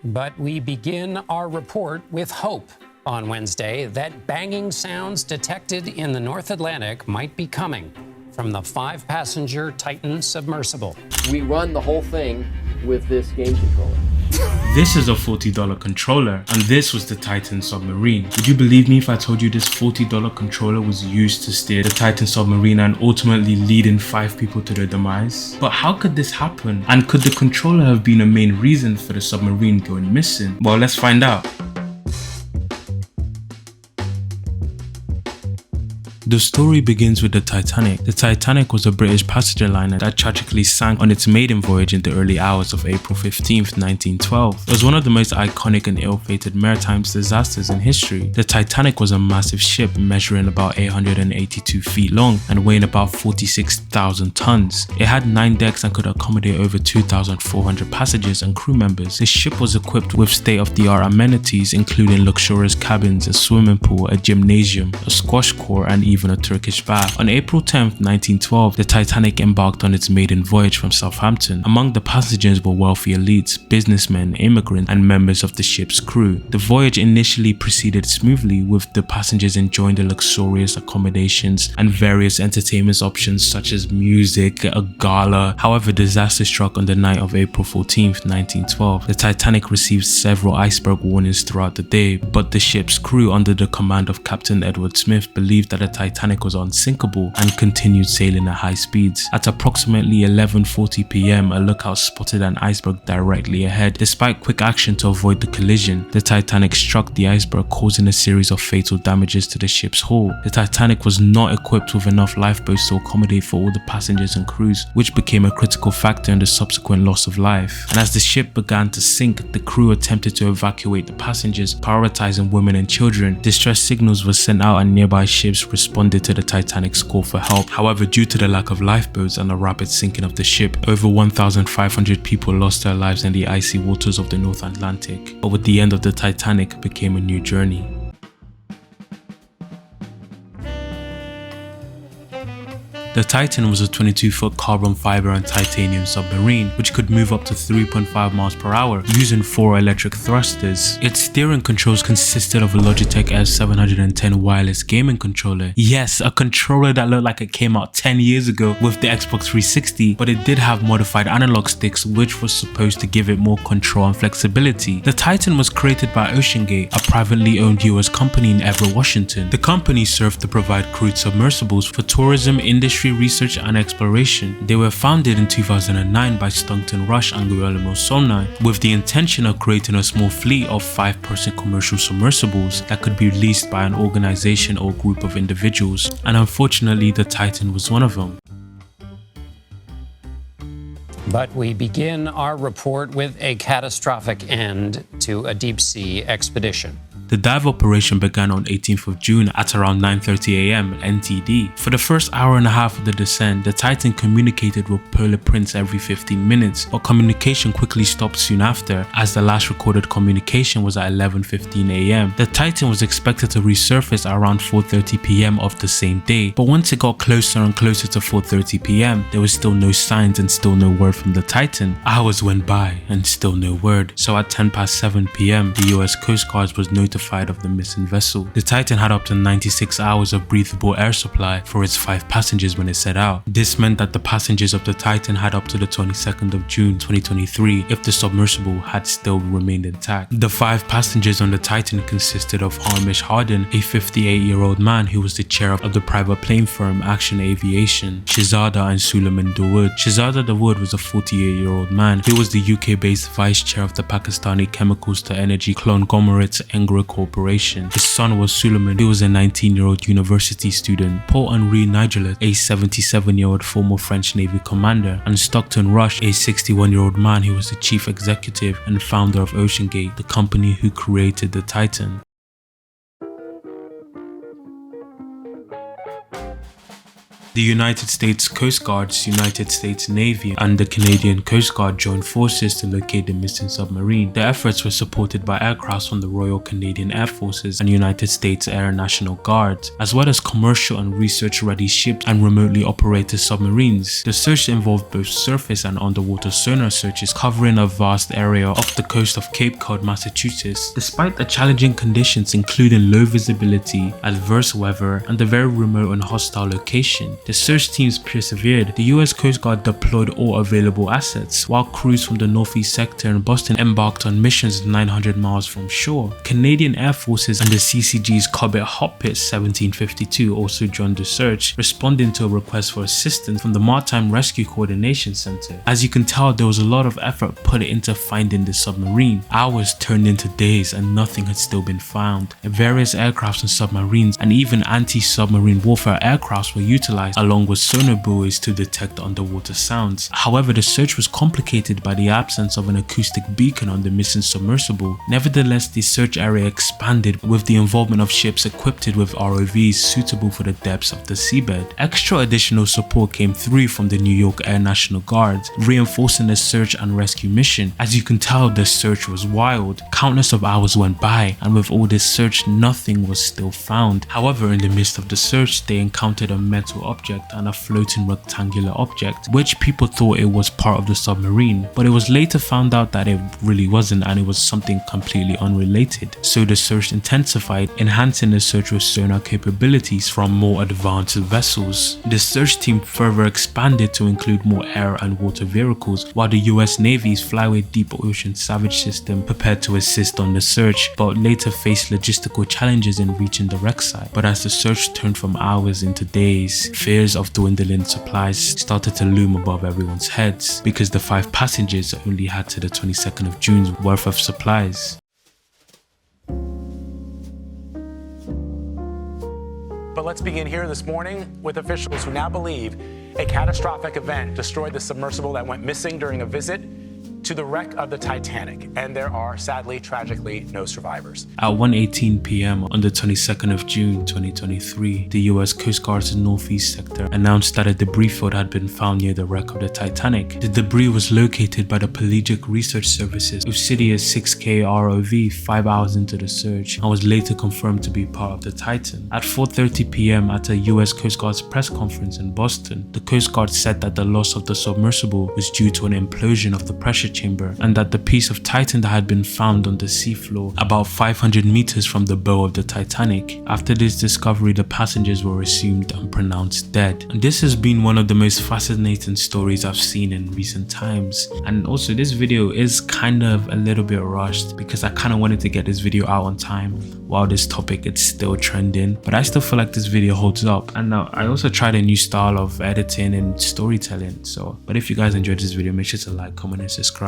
But we begin our report with hope on Wednesday that banging sounds detected in the North Atlantic might be coming from the 5-passenger Titan submersible. We run the whole thing with this game controller. This is a $40 controller, and this was the Titan submarine. Would you believe me if I told you this $40 controller was used to steer the Titan submarine and ultimately leading 5 people to their demise? But how could this happen? And could the controller have been a main reason for the submarine going missing? Well, let's find out. The story begins with the Titanic. The Titanic was a British passenger liner that tragically sank on its maiden voyage in the early hours of April 15, 1912. It was one of the most iconic and ill-fated maritime disasters in history. The Titanic was a massive ship measuring about 882 feet long and weighing about 46,000 tons. It had 9 decks and could accommodate over 2,400 passengers and crew members. The ship was equipped with state-of-the-art amenities including luxurious cabins, a swimming pool, a gymnasium, a squash court, and even a Turkish bath. On April 10, 1912, the Titanic embarked on its maiden voyage from Southampton. Among the passengers were wealthy elites, businessmen, immigrants, and members of the ship's crew. The voyage initially proceeded smoothly, with the passengers enjoying the luxurious accommodations and various entertainment options such as music, a gala. However, disaster struck on the night of April 14, 1912. The Titanic received several iceberg warnings throughout the day, but the ship's crew, under the command of Captain Edward Smith, believed that the Titanic was unsinkable and continued sailing at high speeds. At approximately 11:40 p.m, a lookout spotted an iceberg directly ahead. Despite quick action to avoid the collision, the Titanic struck the iceberg, causing a series of fatal damages to the ship's hull. The Titanic was not equipped with enough lifeboats to accommodate for all the passengers and crews, which became a critical factor in the subsequent loss of life. And as the ship began to sink, the crew attempted to evacuate the passengers, prioritizing women and children. Distress signals were sent out and nearby ships responded to the Titanic's call for help. However, due to the lack of lifeboats and the rapid sinking of the ship, over 1,500 people lost their lives in the icy waters of the North Atlantic. But with the end of the Titanic became a new journey. The Titan was a 22-foot carbon fiber and titanium submarine, which could move up to 3.5 miles per hour using 4 electric thrusters. Its steering controls consisted of a Logitech S710 wireless gaming controller. Yes, a controller that looked like it came out 10 years ago with the Xbox 360, but it did have modified analog sticks, which was supposed to give it more control and flexibility. The Titan was created by OceanGate, a privately owned US company in Everett, Washington. The company served to provide crewed submersibles for tourism, industry research, and exploration. They were founded in 2009 by Stockton Rush and Guillermo Solnay, with the intention of creating a small fleet of 5-person commercial submersibles that could be leased by an organization or group of individuals, and unfortunately the Titan was one of them. But we begin our report with a catastrophic end to a deep-sea expedition. The dive operation began on 18th of June at around 9:30 a.m. NTD. For the first hour and a half of the descent, the Titan communicated with Polar Prince every 15 minutes, but communication quickly stopped soon after, as the last recorded communication was at 11:15 a.m. The Titan was expected to resurface around 4:30 p.m. of the same day, but once it got closer and closer to 4:30 p.m, there was still no signs and still no word from the Titan. Hours went by and still no word, so at 7:10 p.m, the US Coast Guard was notified of the missing vessel. The Titan had up to 96 hours of breathable air supply for its 5 passengers when it set out. This meant that the passengers of the Titan had up to the 22nd of June 2023 if the submersible had still remained intact. The 5 passengers on the Titan consisted of Hamish Harden, a 58-year-old man who was the chair of the private plane firm Action Aviation, Shehzada and Suleiman Dawood. Shehzada Dawood was a 48-year-old man who was the UK-based vice chair of the Pakistani chemicals to energy conglomerate Engra Corporation. His son was Suleiman, who was a 19-year-old university student, Paul-Henri Nigelet, a 77-year-old former French Navy commander, and Stockton Rush, a 61-year-old man who was the chief executive and founder of OceanGate, the company who created the Titan. The United States Coast Guard's United States Navy and the Canadian Coast Guard joined forces to locate the missing submarine. The efforts were supported by aircraft from the Royal Canadian Air Forces and United States Air National Guard, as well as commercial and research-ready ships and remotely operated submarines. The search involved both surface and underwater sonar searches covering a vast area off the coast of Cape Cod, Massachusetts. Despite the challenging conditions including low visibility, adverse weather, and a very remote and hostile location, the search teams persevered. The US Coast Guard deployed all available assets, while crews from the Northeast sector in Boston embarked on missions 900 miles from shore. Canadian Air Forces and the CCG's Cobbett Hot Pit 1752 also joined the search, responding to a request for assistance from the Maritime Rescue Coordination Center. As you can tell, there was a lot of effort put into finding the submarine. Hours turned into days and nothing had still been found. Various aircrafts and submarines and even anti-submarine warfare aircrafts were utilized along with sonar buoys to detect underwater sounds. However, the search was complicated by the absence of an acoustic beacon on the missing submersible. Nevertheless, the search area expanded with the involvement of ships equipped with ROVs suitable for the depths of the seabed. Extra additional support came through from the New York Air National Guard, reinforcing the search and rescue mission. As you can tell, the search was wild. Countless of hours went by, and with all this search, nothing was still found. However, in the midst of the search, they encountered a metal object and a floating rectangular object, which people thought it was part of the submarine, but it was later found out that it really wasn't, and it was something completely unrelated. So the search intensified, enhancing the search with sonar capabilities from more advanced vessels. The search team further expanded to include more air and water vehicles, while the US Navy's Flyway Deep Ocean Salvage System prepared to assist on the search, but later faced logistical challenges in reaching the wreck site. But as the search turned from hours into days, fears of dwindling supplies started to loom above everyone's heads, because the 5 passengers only had to the 22nd of June's worth of supplies. But let's begin here this morning with officials who now believe a catastrophic event destroyed the submersible that went missing during a visit to the wreck of the Titanic, and there are sadly, tragically, no survivors. At 1:18 p.m. on the 22nd of June 2023, the US Coast Guard's Northeast sector announced that a debris field had been found near the wreck of the Titanic. The debris was located by the Pelagic Research Services Obsidian 6K ROV 5 hours into the search, and was later confirmed to be part of the Titan. At 4:30 p.m. at a US Coast Guard's press conference in Boston, the Coast Guard said that the loss of the submersible was due to an implosion of the pressure chamber, and that the piece of Titan that had been found on the seafloor about 500 meters from the bow of the Titanic. After this discovery, the passengers were assumed and pronounced dead. And this has been one of the most fascinating stories I've seen in recent times. And also, this video is kind of a little bit rushed because I kind of wanted to get this video out on time while this topic is still trending, but I still feel like this video holds up. And now I also tried a new style of editing and storytelling. But if you guys enjoyed this video, make sure to like, comment, and subscribe.